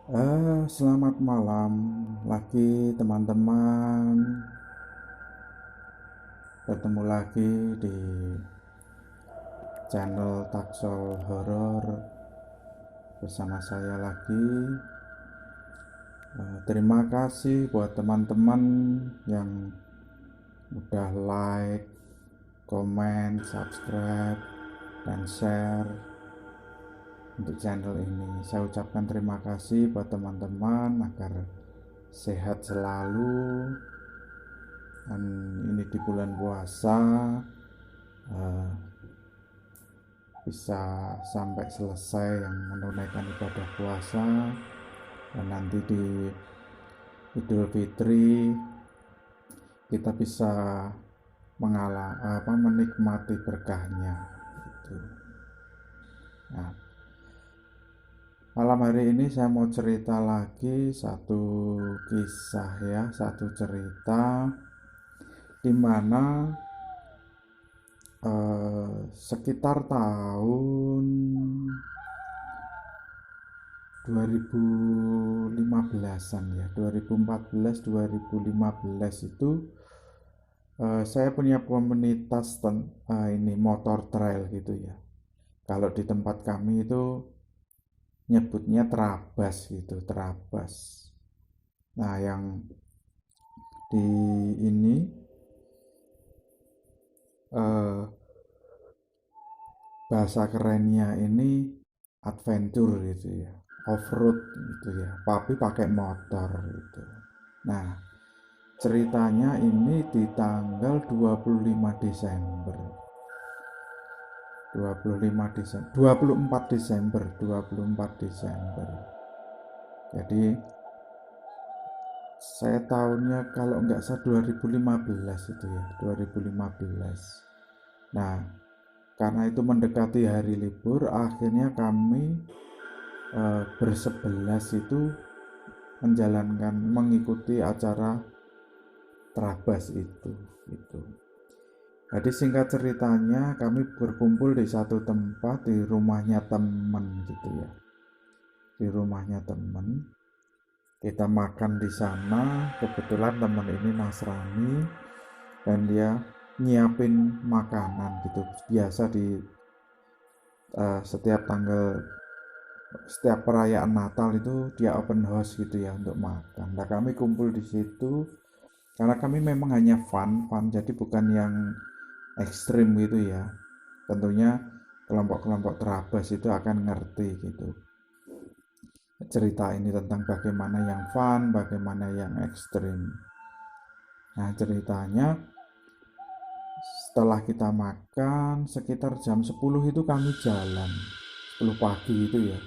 Selamat malam lagi teman-teman. Bertemu lagi di channel Taksol Horor bersama saya lagi. Terima kasih buat teman-teman yang udah like, komen, subscribe, dan share untuk channel ini. Saya ucapkan terima kasih buat teman-teman agar sehat selalu. Dan ini di bulan puasa uh, bisa sampai selesai yang menunaikan ibadah puasa, dan nanti di Idul Fitri kita bisa menikmati berkahnya gitu. Nah, malam hari ini saya mau cerita lagi satu kisah ya, satu cerita di mana sekitar tahun 2015-an ya, 2014 2015 itu saya punya komunitas ini motor trail gitu ya. Kalau di tempat kami itu nyebutnya Trabas gitu, Trabas. Nah, yang di ini bahasa kerennya ini adventure gitu ya, off-road gitu ya, tapi pakai motor gitu. Nah, ceritanya ini di tanggal 25 Desember 25 Desember 24 Desember 24 Desember. Jadi saya tahunnya kalau nggak salah 2015 itu ya, 2015. Nah, karena itu mendekati hari libur, akhirnya kami bersebelas itu mengikuti acara Trabas itu gitu. Jadi singkat ceritanya kami berkumpul di satu tempat di rumahnya teman gitu ya. Di rumahnya teman, kita makan di sana. Kebetulan teman ini Nasrani dan dia nyiapin makanan gitu. Biasa di setiap perayaan Natal itu dia open house gitu ya untuk makan. Nah, kami kumpul di situ karena kami memang hanya fun, jadi bukan yang ekstrim gitu ya. Tentunya kelompok-kelompok terabas itu akan ngerti gitu cerita ini tentang bagaimana yang fun, bagaimana yang ekstrim. Nah, ceritanya setelah kita makan sekitar jam 10 itu kami jalan, 10 pagi itu ya.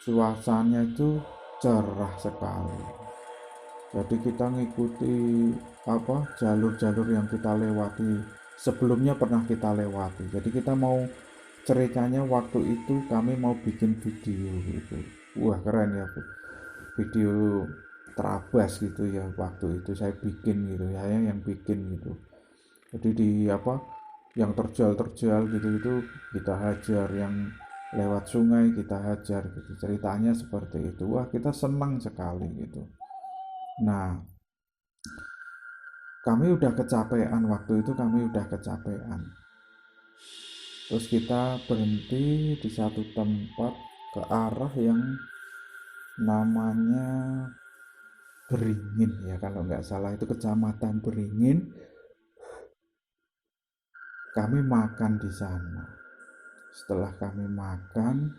Suasananya itu cerah sekali. Jadi kita ngikuti jalur-jalur yang kita lewati sebelumnya pernah kita lewati. Jadi kita mau ceritanya waktu itu kami mau bikin video gitu. Wah, keren ya, Bu. Video Trabas gitu ya, waktu itu saya bikin gitu ya, yang bikin gitu. Jadi yang terjal-terjal gitu itu kita hajar, yang lewat sungai kita hajar gitu. Ceritanya seperti itu. Wah, kita senang sekali gitu. Nah, waktu itu kami udah kecapean. Terus kita berhenti di satu tempat ke arah yang namanya Beringin ya, kalau nggak salah itu kecamatan Beringin. Kami makan di sana. Setelah kami makan,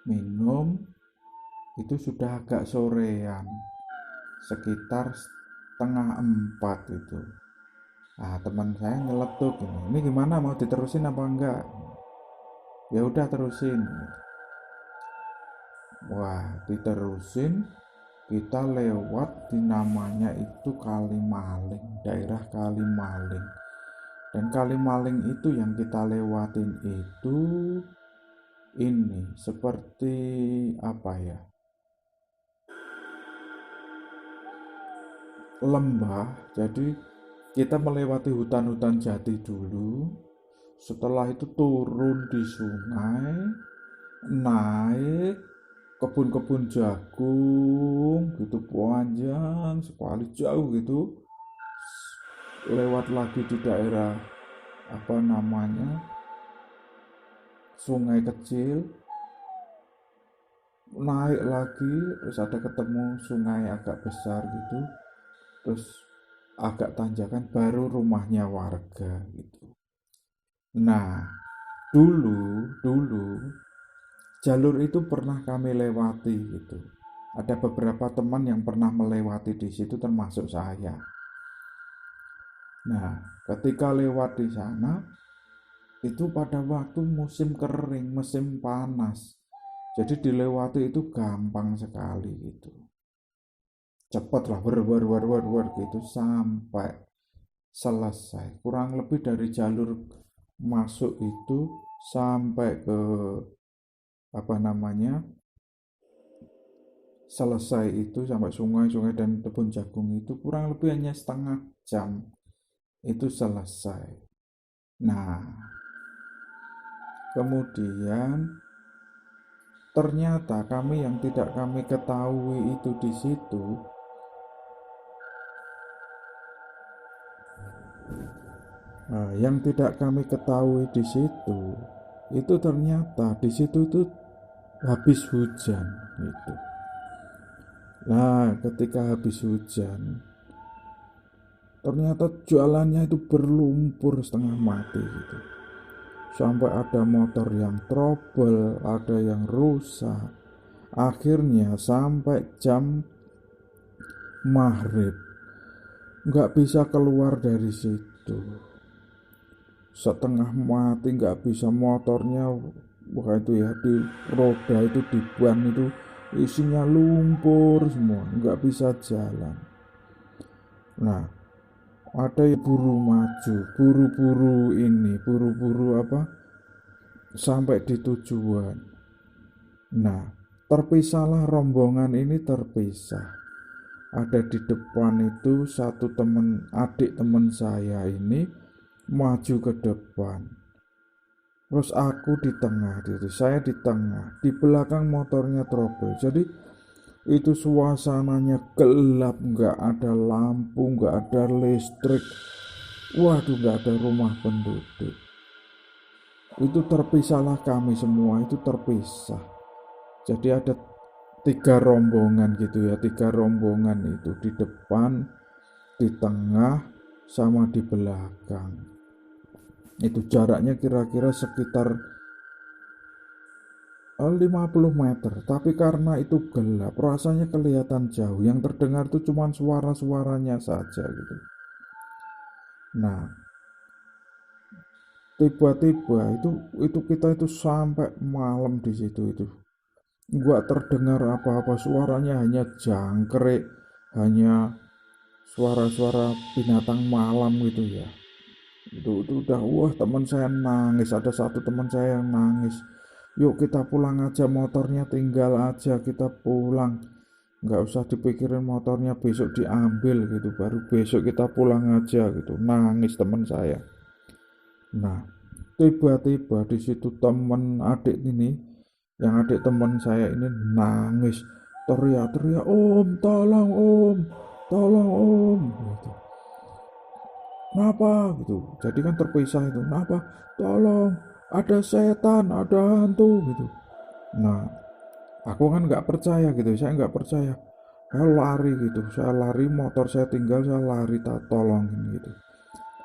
minum, itu sudah agak sorean, sekitar setengah 4 itu. Nah, teman saya nyeletuk ini gimana, mau diterusin apa enggak? Ya udah, terusin. Wah, diterusin. Kita lewat di namanya itu Kalimaling, daerah Kalimaling. Dan Kalimaling itu yang kita lewatin itu ini seperti apa ya, lembah. Jadi kita melewati hutan-hutan jati dulu, setelah itu turun di sungai, naik, kebun-kebun jagung gitu, panjang sekali, jauh gitu. Lewat lagi di daerah apa namanya, sungai kecil, naik lagi, terus ada ketemu sungai agak besar gitu, terus agak tanjakan, baru rumahnya warga gitu. Nah, dulu jalur itu pernah kami lewati gitu. Ada beberapa teman yang pernah melewati di situ termasuk saya. Nah, ketika lewat di sana itu pada waktu musim kering, musim panas. Jadi dilewati itu gampang sekali gitu. Cepat lah, gitu sampai selesai. Kurang lebih dari jalur masuk itu sampai ke apa namanya, selesai itu sampai sungai-sungai dan kebun jagung itu kurang lebih hanya setengah jam itu selesai. Nah, kemudian ternyata kami yang tidak kami ketahui itu di situ, yang tidak kami ketahui di situ itu ternyata di situ itu habis hujan gitu. Nah, ketika habis hujan ternyata jalannya itu berlumpur setengah mati gitu. Sampai ada motor yang trouble, ada yang rusak. Akhirnya sampai jam maghrib nggak bisa keluar dari situ, setengah mati, nggak bisa, motornya wah itu ya, di roda itu, di ban itu isinya lumpur semua, nggak bisa jalan. Nah, ada yang buru maju, buru-buru apa, sampai di tujuan. Nah, terpisahlah rombongan ini, terpisah. Ada di depan itu satu teman, adik teman saya ini maju ke depan, terus aku di tengah gitu, saya di tengah, di belakang motornya trouble. Jadi itu suasananya gelap, nggak ada lampu, nggak ada listrik, waduh, nggak ada rumah penduduk. Itu terpisahlah, kami semua itu terpisah. Jadi ada 3 rombongan gitu ya, 3 rombongan itu, di depan, di tengah, sama di belakang. Itu jaraknya kira-kira sekitar 50 meter, tapi karena itu gelap rasanya kelihatan jauh, yang terdengar itu cuma suara-suaranya saja gitu. Nah, tiba-tiba itu kita itu sampai malam di situ, itu nggak terdengar apa-apa, suaranya hanya jangkrik, hanya suara-suara binatang malam gitu ya. Itu udah, wah, teman saya nangis, ada satu teman saya yang nangis. Yuk kita pulang aja, motornya tinggal aja, kita pulang, nggak usah dipikirin motornya besok diambil gitu, baru besok kita pulang aja gitu, nangis teman saya. Nah, tiba-tiba di situ teman adik ini, yang adik teman saya ini nangis, teriak-teriak, om, tolong om, tolong om gitu. Kenapa gitu, jadi kan terpisah itu, kenapa, tolong, ada setan, ada hantu gitu. Nah, aku kan nggak percaya gitu, saya nggak percaya, saya lari gitu, saya lari, motor saya tinggal, saya lari, tak tolongin gitu.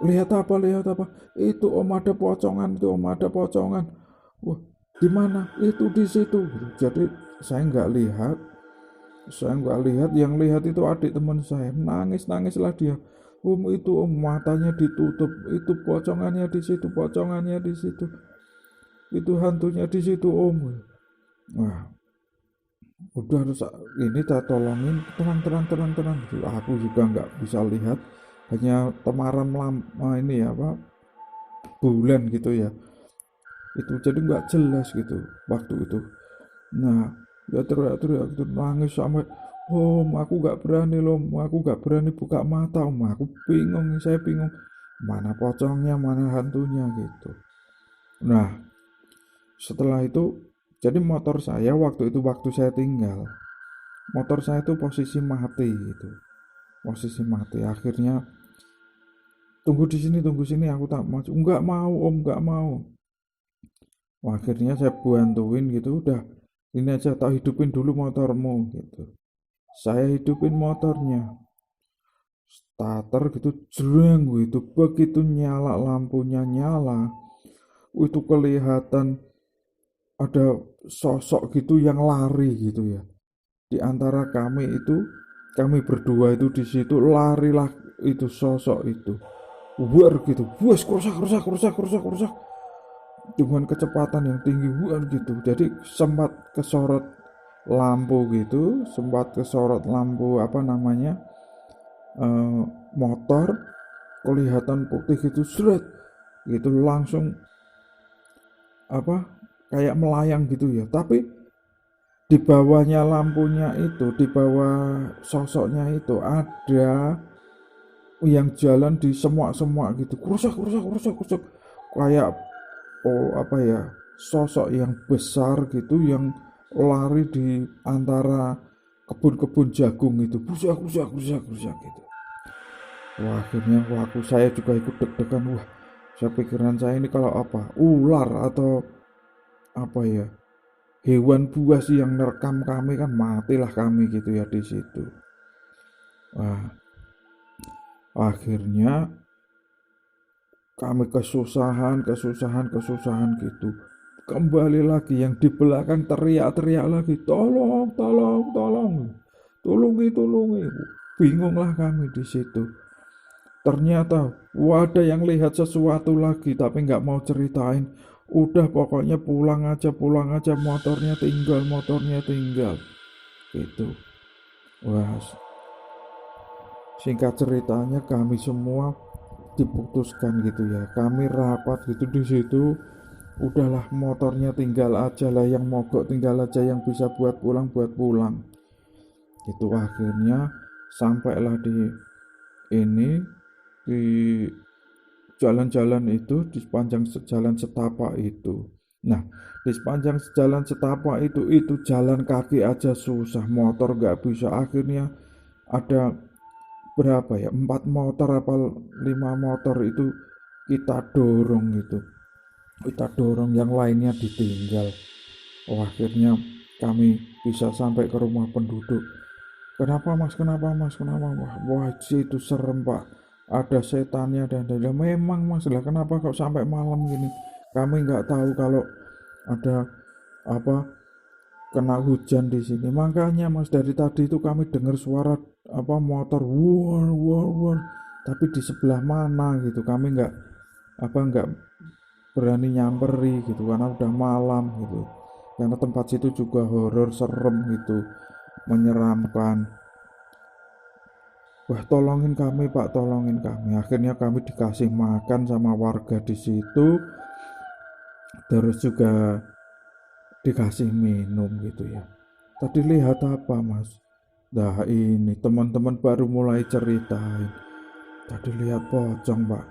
Lihat apa, itu om, ada pocongan, itu om, ada pocongan. Wah, di mana? Itu di situ gitu. Jadi saya nggak lihat, yang lihat itu adik teman saya, nangis-nangislah dia. Om, itu om, matanya ditutup, itu pocongannya di situ, pocongannya di situ, itu hantunya di situ om. Wah, udah, harus ini tak tolongin, tenang gitu. Aku juga nggak bisa lihat, hanya temaram lama ini ya, apa, bulan gitu ya, itu jadi nggak jelas gitu waktu itu. Nah, ya teriak-teriak gitu, nangis sampai, om, aku nggak berani loh, aku nggak berani buka mata om, aku bingung, saya bingung mana pocongnya, mana hantunya gitu. Nah, setelah itu Jadi motor saya waktu itu, waktu saya tinggal, motor saya itu posisi mati gitu, posisi mati. Akhirnya tunggu sini, aku tak maju. Enggak mau om, enggak mau. Wah, akhirnya saya bantuin gitu, udah ini aja tak hidupin dulu motormu gitu. Saya hidupin motornya, starter gitu, jreng gitu. Begitu nyala, lampunya nyala, itu kelihatan ada sosok gitu yang lari gitu ya. Di antara kami itu, kami berdua itu di situ, larilah itu sosok itu. Buar gitu, buas, kerusak kerusak kerusak kerusak kerusak dengan kecepatan yang tinggi, buar gitu. Jadi sempat kesorot lampu gitu, sempat kesorot lampu apa namanya, eh, motor, kelihatan putih gitu, seret gitu, langsung apa, kayak melayang gitu ya. Tapi di bawahnya lampunya itu, di bawah sosoknya itu ada yang jalan di semua gitu, kerusak kerusak kerusak kerusak, kayak apa ya, sosok yang besar gitu yang lari di antara kebun-kebun jagung itu, kerusak kerusak kerusak kerusak gitu. Wah, akhirnya saya juga ikut deg-degan. Wah, saya pikiran saya ini kalau apa, ular atau apa ya, hewan buas yang nerekam kami, kan matilah kami gitu ya di situ. Wah, akhirnya kami kesusahan gitu. Kembali lagi, yang di belakang teriak-teriak lagi, tolong, tolong, tolong, tulungi. Bingunglah kami di situ. Ternyata ada yang lihat sesuatu lagi tapi nggak mau ceritain. Udah pokoknya pulang aja, motornya tinggal. Gitu. Wah, singkat ceritanya kami semua diputuskan gitu ya. Kami rapat gitu di situ. Udahlah, motornya tinggal aja lah, yang mogok tinggal aja, yang bisa buat pulang. Itu akhirnya sampailah di ini, di jalan-jalan itu, di sepanjang jalan setapak itu. Nah, di sepanjang jalan setapak itu jalan kaki aja susah, motor nggak bisa. Akhirnya ada berapa ya, 4 motor apa 5 motor itu kita dorong gitu, yang lainnya ditinggal. Oh, akhirnya kami bisa sampai ke rumah penduduk. Kenapa mas, wah itu serem pak, ada setannya dan memang mas lah, kenapa kok sampai malam gini, kami nggak tahu kalau ada apa, kena hujan di sini. Makanya mas, dari tadi itu kami dengar suara apa, motor war, tapi di sebelah mana gitu kami nggak berani nyamperi gitu karena udah malam gitu, karena tempat situ juga horor, serem gitu, menyeramkan. Wah, tolongin kami pak, tolongin kami. Akhirnya kami dikasih makan sama warga di situ, terus juga dikasih minum gitu ya. Tadi lihat apa mas? Nah ini teman-teman baru mulai ceritain. Tadi lihat pocong pak.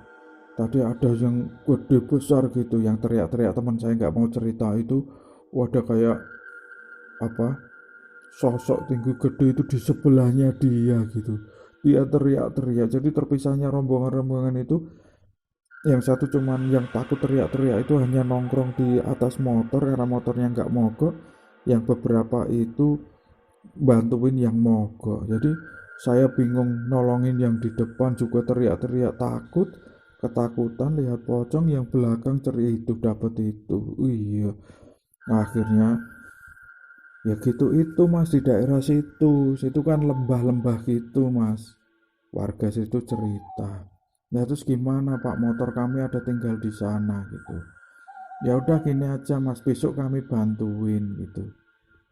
Tadi ada yang gede besar gitu, yang teriak-teriak teman saya nggak mau cerita itu. Wadah, kayak apa, sosok tinggi gede itu di sebelahnya dia gitu. Dia teriak-teriak. Jadi terpisahnya rombongan-rombongan itu, yang satu cuman yang takut teriak-teriak itu hanya nongkrong di atas motor karena motornya nggak mogok. Yang beberapa itu bantuin yang mogok. Jadi saya bingung nolongin yang di depan, juga teriak-teriak takut, ketakutan lihat pocong, yang belakang ceria itu dapat itu. Iya. Nah, akhirnya ya gitu itu mas, di daerah situ kan lembah-lembah gitu mas. Warga situ cerita. Nah terus gimana pak, motor kami ada tinggal di sana gitu. Ya udah gini aja mas, besok kami bantuin gitu.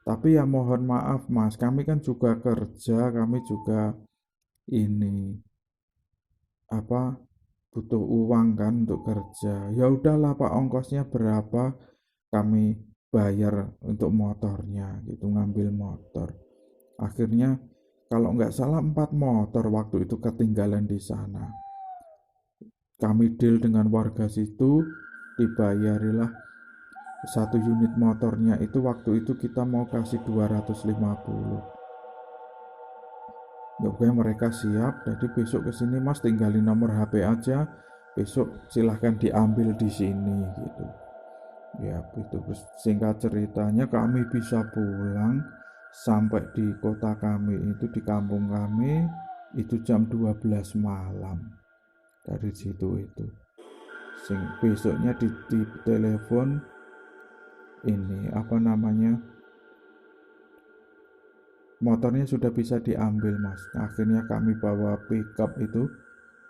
Tapi ya mohon maaf mas, kami kan juga kerja, kami juga ini apa, butuh uang kan untuk kerja. Ya udahlah pak, ongkosnya berapa kami bayar untuk motornya gitu, ngambil motor. Akhirnya kalau nggak salah 4 motor waktu itu ketinggalan di sana. Kami deal dengan warga situ, dibayarilah satu unit motornya itu waktu itu kita mau kasih 250. Ya oke, mereka siap. Jadi besok kesini Mas tinggalin nomor HP aja. Besok silahkan diambil di sini gitu. Ya itu. Terus singkat ceritanya kami bisa pulang sampai di kota kami itu, di kampung kami itu jam 12 malam. Dari situ itu. Besoknya di telepon ini apa namanya, motornya sudah bisa diambil Mas. Akhirnya kami bawa pickup itu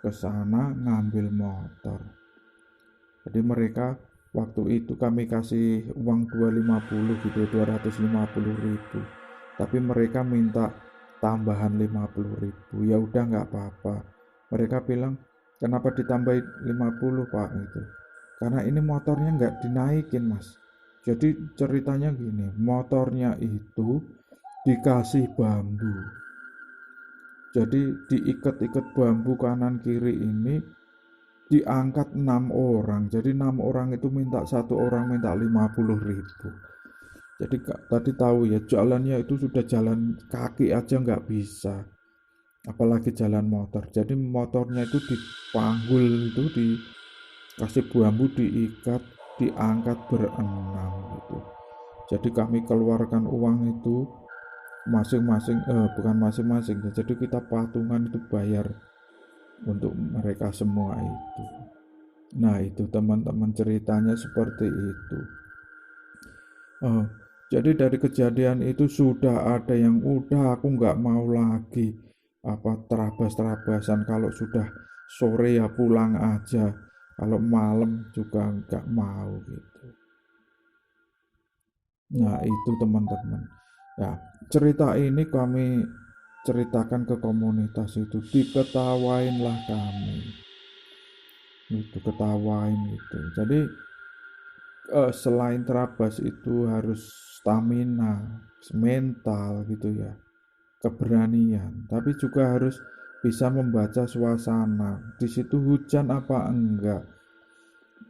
ke sana ngambil motor. Jadi mereka waktu itu kami kasih uang 250 gitu, 250.000. Tapi mereka minta tambahan 50.000. Ya udah nggak apa-apa. Mereka bilang, kenapa ditambahin 50 Pak itu? Karena ini motornya nggak dinaikin Mas. Jadi ceritanya gini, motornya itu dikasih bambu. Jadi diikat-ikat bambu kanan kiri ini, diangkat 6 orang. Jadi 6 orang itu minta, satu orang minta 50.000. Jadi tadi tahu ya, jalannya itu sudah jalan kaki aja nggak bisa, apalagi jalan motor. Jadi motornya itu dipanggul, itu dikasih bambu, diikat, diangkat berenam gitu. Jadi kami keluarkan uang itu masing-masing, bukan masing-masing ya, jadi kita patungan itu bayar untuk mereka semua itu. Nah itu teman-teman, ceritanya seperti itu. Jadi dari kejadian itu sudah ada yang udah aku nggak mau lagi apa terabas-terabasan. Kalau sudah sore ya pulang aja, kalau malam juga nggak mau gitu. Nah itu teman-teman ya, cerita ini kami ceritakan ke komunitas itu, diketawain lah kami itu, ketawain itu. Jadi selain terabas itu harus stamina, mental gitu ya, keberanian, tapi juga harus bisa membaca suasana. Di situ hujan apa enggak,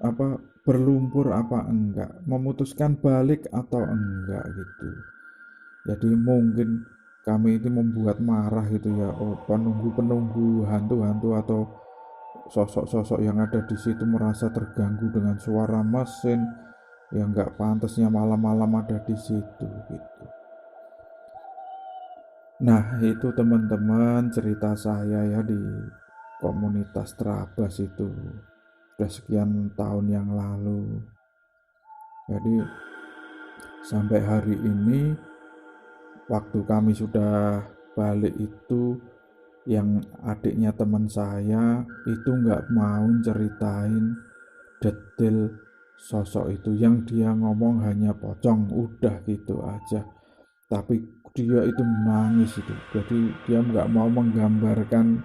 apa berlumpur apa enggak, memutuskan balik atau enggak gitu. Jadi mungkin kami itu membuat marah gitu ya, penunggu-penunggu hantu-hantu atau sosok-sosok yang ada di situ merasa terganggu dengan suara mesin yang nggak pantasnya malam-malam ada di situ gitu. Nah itu teman-teman cerita saya ya di komunitas Trabas itu udah sekian tahun yang lalu. Jadi sampai hari ini waktu kami sudah balik itu, yang adiknya teman saya itu nggak mau ceritain detail sosok itu. Yang dia ngomong hanya pocong, udah gitu aja. Tapi dia itu nangis itu, jadi dia nggak mau menggambarkan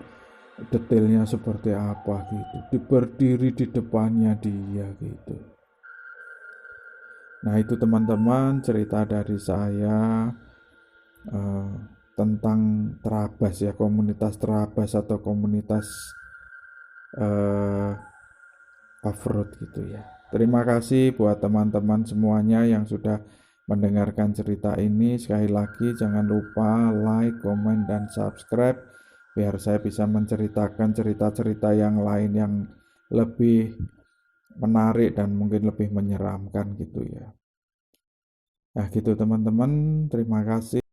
detailnya seperti apa gitu, berdiri di depannya dia gitu. Nah itu teman-teman cerita dari saya tentang Trabas ya, komunitas Trabas atau komunitas off-road gitu ya. Terima kasih buat teman-teman semuanya yang sudah mendengarkan cerita ini. Sekali lagi jangan lupa like, komen, dan subscribe biar saya bisa menceritakan cerita-cerita yang lain yang lebih menarik dan mungkin lebih menyeramkan gitu ya. Nah gitu teman-teman, terima kasih.